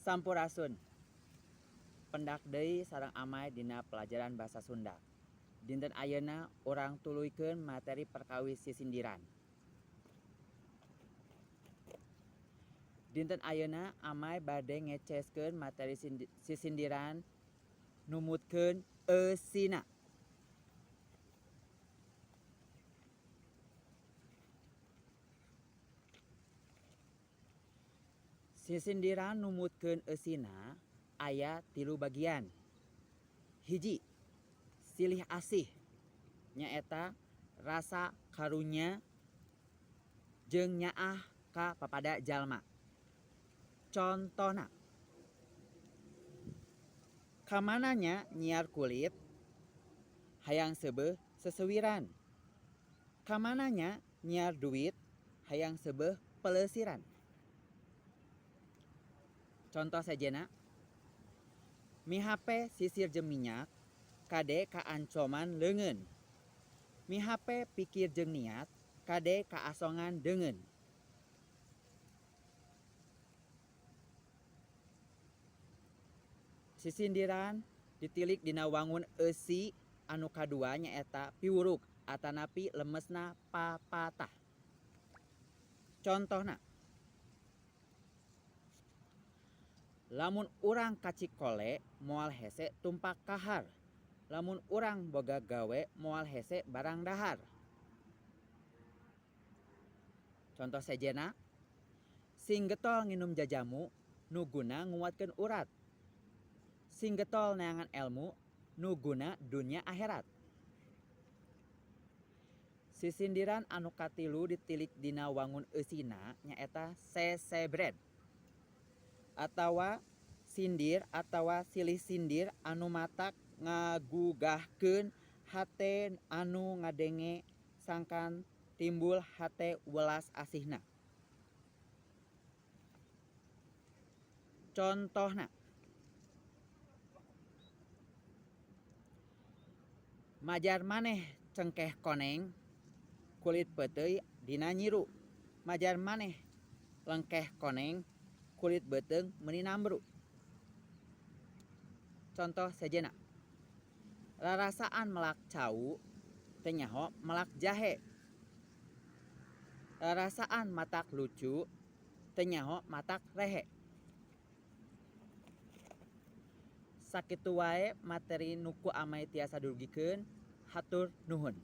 Sampurasun. Pendak deui sareng amai dina pelajaran basa Sunda. Dinten ayeuna urang tuluykeun materi perkawis sisindiran. Dinten ayeuna amai bade ngeceskeun materi sisindiran numutkeun eusina. Sisindiran numutkeun eusina aya 3 bagian. Hiji, silih asih nyaeta rasa karunya jeung nyaah ka papada jalma. Contona, kamananya nyiar kulit hayang seubeuh sesewiran. Kamananya nyiar duit hayang seubeuh peleusiran. Contoh sajena, mi HP sisir jeung minyak kade kaancoman leungeun. Mi HP pikir jeung niat kade kaasongan deungeun. Sisindiran ditilik dina wangun eusi anu kadua nyaeta piwuruk atanapi lemesna papatah. Contohna, lamun urang kacikole moal hese tumpak kahar. Lamun urang boga gawe moal hese barang dahar. Contoh sajena, sing getol nginum jajamu nu guna nguatkeun urat. Sing getol neangan elmu nu guna dunya akhirat. Sisindiran anu katilu ditilik dina wangun eusina nyaeta sesebred atawa sindir atawa silih sindir anu matak ngagugahkeun hate anu ngadenge sangkan timbul hate welas asihna. Contohna, majar maneh cengkeh koneng kulit peuteuy dina nyiru. Majar maneh lengkeh koneng kulit beuteung meuni nambru. Contoh sajena, rarasaan melak cau teu nyaho melak jahe. Rarasaan matak lucu teu nyaho matak rehe. Sakitu wae materi nu ku amai tiasa durugikeun. Hatur nuhun.